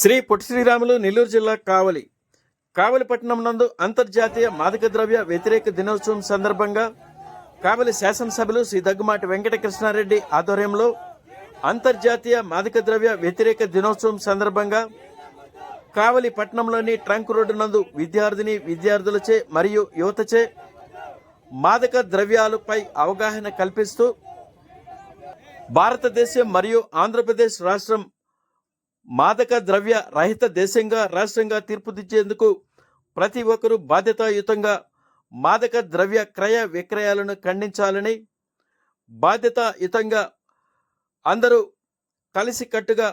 శ్రీ పొట్టి శ్రీరాములు నెల్లూరు జిల్లా కావలి పట్టణం నందు అంతర్జాతీయ మాదక ద్రవ్య వ్యతిరేక దినోత్సవం సందర్భంగా కావలి శాసనసభ్యులు శ్రీ దగ్గుమాటి వెంకటకృష్ణారెడ్డి ఆధ్వర్యంలో అంతర్జాతీయ మాదక ద్రవ్య వ్యతిరేక దినోత్సవం సందర్భంగా కావలి పట్టణంలోని ట్రంక్ రోడ్డు నందు విద్యార్థులచే మరియు యువతచే మాదక ద్రవ్యాలపై అవగాహన కల్పిస్తూ భారతదేశం మరియు ఆంధ్రప్రదేశ్ రాష్ట్రం మాదక ద్రవ్య రహిత రాష్ట్రంగా తీర్పుదిద్దేందుకు ప్రతి ఒక్కరూ బాధ్యతాయుతంగా మాదక ద్రవ్య క్రయ విక్రయాలను ఖండించాలని, బాధ్యతాయుతంగా అందరూ కలిసికట్టుగా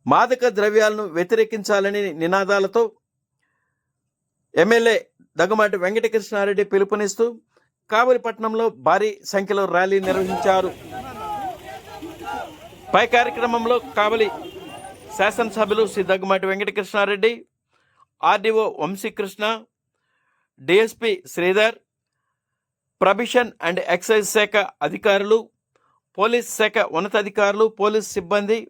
మాదక ద్రవ్యాలను వ్యతిరేకించాలని నినాదాలతో ఎమ్మెల్యే దగ్గుమాటి వెంకటకృష్ణారెడ్డి పిలుపునిస్తూ కావలి పట్టణంలో భారీ సంఖ్యలో ర్యాలీ నిర్వహించారు. పై కార్యక్రమంలో కావలి శాసనసభ్యులు Shri Daggumati Venkatakrishnareddy, RDO Vamsikrishna, DSP Sridhar, prohibition and excise శాఖ అధికారులు, పోలీస్ శాఖ ఉన్నతాధికారులు, పోలీస్ సిబ్బంది,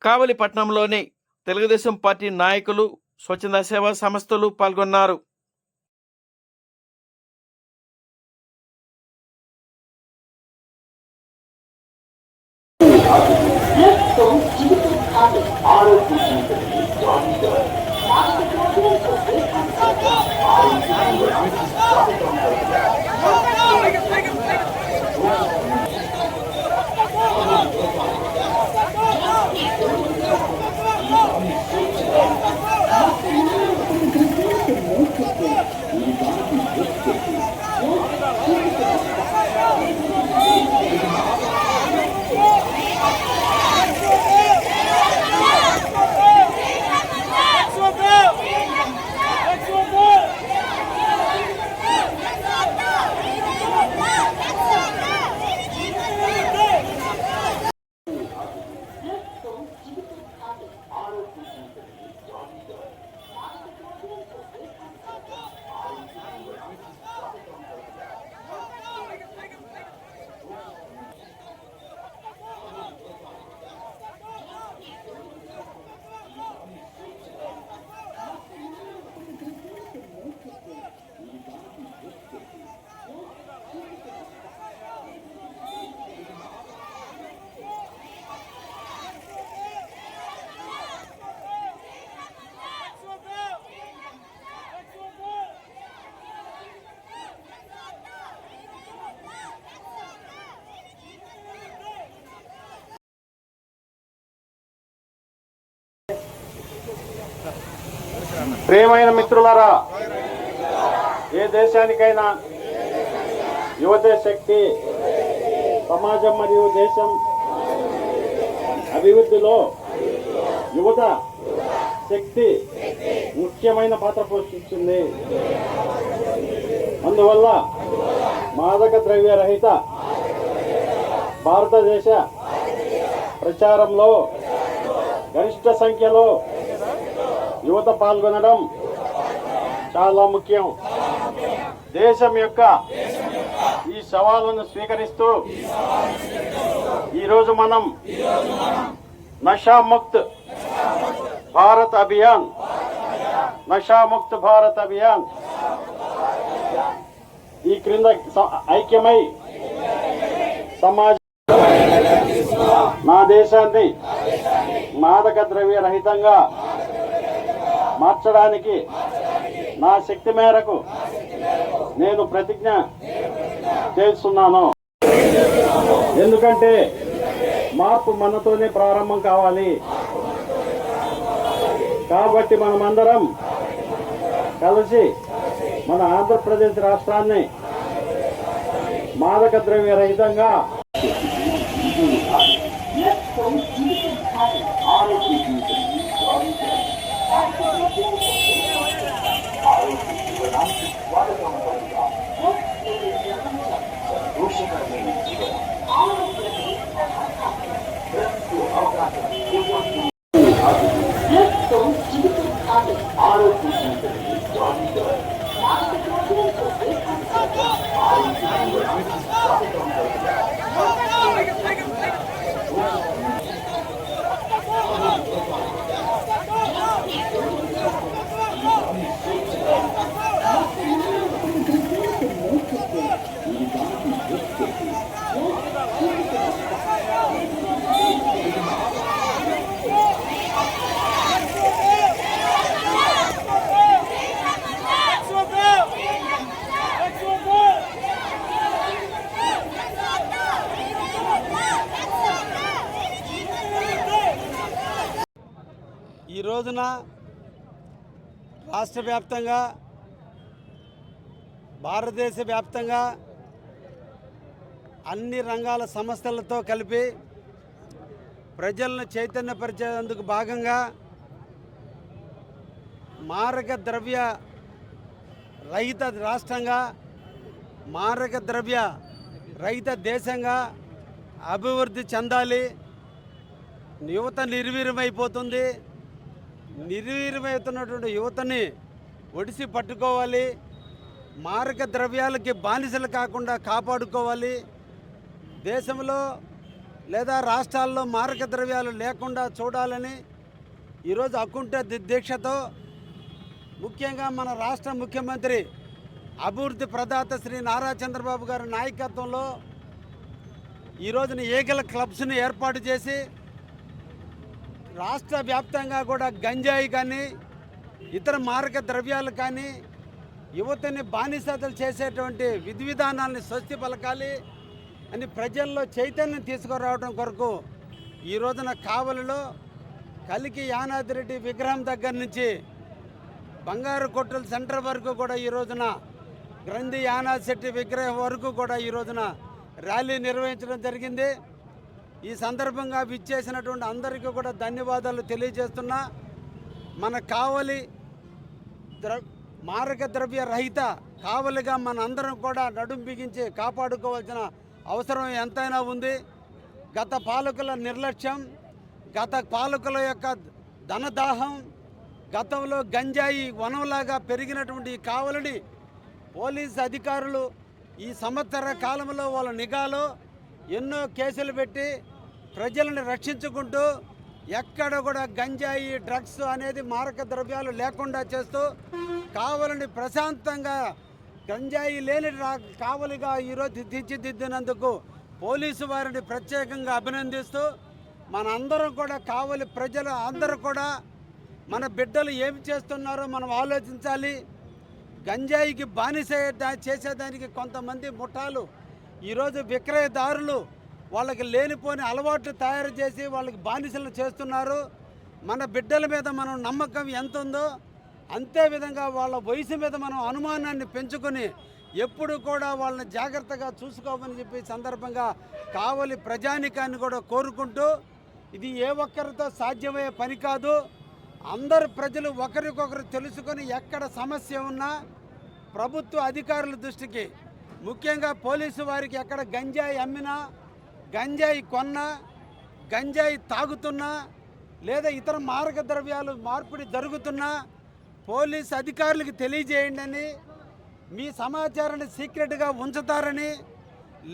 కావలి పట్టణంలోని తెలుగుదేశం పార్టీ నాయకులు, స్వచ్ఛంద సేవా సంస్థలు పాల్గొన్నారు. ప్రియమైన మిత్రులారా, ఏ దేశానికైనా యువతే శక్తి. సమాజం మరియు దేశం అభివృద్ధిలో యువత శక్తి ముఖ్యమైన పాత్ర పోషిస్తుంది. అందువల్ల మాదక ద్రవ్య రహిత భారతదేశ ప్రచారంలో గరిష్ట సంఖ్యలో యువత పాల్గొనడం చాలా ముఖ్యం. దేశం యొక్క ఈ సవాలును స్వీకరిస్తూ ఈరోజు మనం నషాముక్త్ భారత్ అభియాన్ ఈ క్రింద ఐక్యమై సమాజ నా దేశాన్ని మాదక ద్రవ్య రహితంగా మార్చడానికి నా శక్తి మేరకు నేను ప్రతిజ్ఞ చేస్తున్నాను. ఎందుకంటే మార్పు మనతోనే ప్రారంభం కావాలి. కాబట్టి మనమందరం కలిసి మన ఆంధ్రప్రదేశ్ రాష్ట్రాన్ని మాదక ద్రవ్య రహితంగా రాష్ట్ర వ్యాప్తంగా భారతదేశ వ్యాప్తంగా అన్ని రంగాల సంస్థలతో కలిపి ప్రజలను చైతన్యపరిచేందుకు భాగంగా మారక ద్రవ్య రహిత రాష్ట్రంగా మారక ద్రవ్య రహిత దేశంగా అభివృద్ధి చెందాలి. యువత నిర్వీర్యమైపోతుంది. నిర్వీర్యమవుతున్నటువంటి యువతని ఒడిసి పట్టుకోవాలి. మారక ద్రవ్యాలకి బానిసలు కాకుండా కాపాడుకోవాలి. దేశంలో లేదా రాష్ట్రాల్లో మారక ద్రవ్యాలు లేకుండా చూడాలని ఈరోజు అకుంఠ దీక్షతో ముఖ్యంగా మన రాష్ట్ర ముఖ్యమంత్రి అభివృద్ధి ప్రదాత శ్రీ నారా చంద్రబాబు గారి నాయకత్వంలో ఈరోజున ఈగల క్లబ్స్ని ఏర్పాటు చేసి రాష్ట్ర వ్యాప్తంగా కూడా గంజాయి కానీ ఇతర మారక ద్రవ్యాలు కానీ యువతని బానిసతలు చేసేటువంటి విధి విధానాలని స్వస్తి పలకాలి అని ప్రజల్లో చైతన్యం తీసుకురావడం కొరకు ఈ రోజున కావలిలో కలికి యానాదిరెడ్డి విగ్రహం దగ్గర నుంచి బంగారు కొట్టుల సెంటర్ వరకు కూడా ఈ రోజున గ్రంథి యానాద్ శెట్టి విగ్రహం వరకు కూడా ఈ రోజున ర్యాలీ నిర్వహించడం జరిగింది. ఈ సందర్భంగా విచ్చేసినటువంటి అందరికీ కూడా ధన్యవాదాలు తెలియజేస్తున్నా. మన కావలి మారక ద్రవ్య రహిత కావలిగా మన అందరం కూడా నడుం బిగించి కాపాడుకోవాల్సిన అవసరం ఎంతైనా ఉంది. గత పాలకుల నిర్లక్ష్యం, గత పాలకుల యొక్క ధనదాహం, గతంలో గంజాయి వనంలాగా పెరిగినటువంటి ఈ కావలిని పోలీసు అధికారులు ఈ సంవత్సర కాలంలో వాళ్ళ నిఘాలో ఎన్నో కేసులు పెట్టి ప్రజలను రక్షించుకుంటూ ఎక్కడ కూడా గంజాయి డ్రగ్స్ అనేది మారక ద్రవ్యాలు లేకుండా చేస్తూ కావలిని ప్రశాంతంగా గంజాయి లేని కావలిగా ఈరోజు తీర్చిదిద్దినందుకు పోలీసు వారిని ప్రత్యేకంగా అభినందిస్తూ మన అందరం కూడా కావలి ప్రజలు అందరూ కూడా మన బిడ్డలు ఏమి చేస్తున్నారో మనం ఆలోచించాలి. గంజాయికి బానిస చేసేదానికి కొంతమంది ముఠాలు ఈరోజు విక్రయదారులు వాళ్ళకి లేనిపోని అలవాట్లు తయారు చేసి వాళ్ళకి బానిసలు చేస్తున్నారు. మన బిడ్డల మీద మనం నమ్మకం ఎంత ఉందో అంతే విధంగా వాళ్ళ వయసు మీద మనం అనుమానాన్ని పెంచుకొని ఎప్పుడు కూడా వాళ్ళని జాగ్రత్తగా చూసుకోమని చెప్పి సందర్భంగా కావలి ప్రజానికాన్ని కూడా కోరుకుంటూ, ఇది ఏ ఒక్కరితో సాధ్యమయ్యే పని కాదు. అందరు ప్రజలు ఒకరికొకరు తెలుసుకొని ఎక్కడ సమస్య ఉన్నా ప్రభుత్వ అధికారుల దృష్టికి, ముఖ్యంగా పోలీసు వారికి ఎక్కడ గంజాయి అమ్మినా, గంజాయి కొన్నా, గంజాయి తాగుతున్నా లేదా ఇతర మారక ద్రవ్యాలు మార్పిడి జరుగుతున్నా పోలీసు అధికారులకు తెలియజేయండి అని, మీ సమాచారాన్ని సీక్రెట్గా ఉంచుతారని,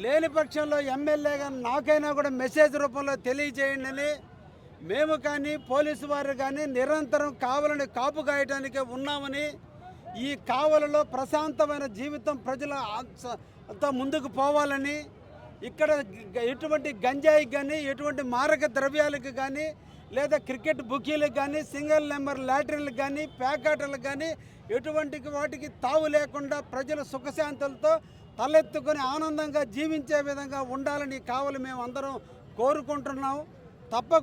లేని పక్షంలో ఎమ్మెల్యేగా నాకైనా కూడా మెసేజ్ రూపంలో తెలియజేయండి అని మేము కానీ పోలీసు వారు కానీ నిరంతరం కావలిని కాపు కాయటానికే ఉన్నామని, ఈ కావలిలో ప్రశాంతమైన జీవితం ప్రజల అంతా ముందుకు పోవాలని, ఇక్కడ ఎటువంటి గంజాయికి కానీ ఎటువంటి మారక ద్రవ్యాలకు కానీ లేదా క్రికెట్ బుకీలకు కానీ సింగిల్ నెంబర్ లాటరీలకు కానీ ప్యాకెట్లకు కానీ ఎటువంటి వాటికి తావు లేకుండా ప్రజలు సుఖశాంతులతో తలెత్తుకొని ఆనందంగా జీవించే విధంగా ఉండాలని కావలి మేము అందరం కోరుకుంటున్నాం. తప్పకుండా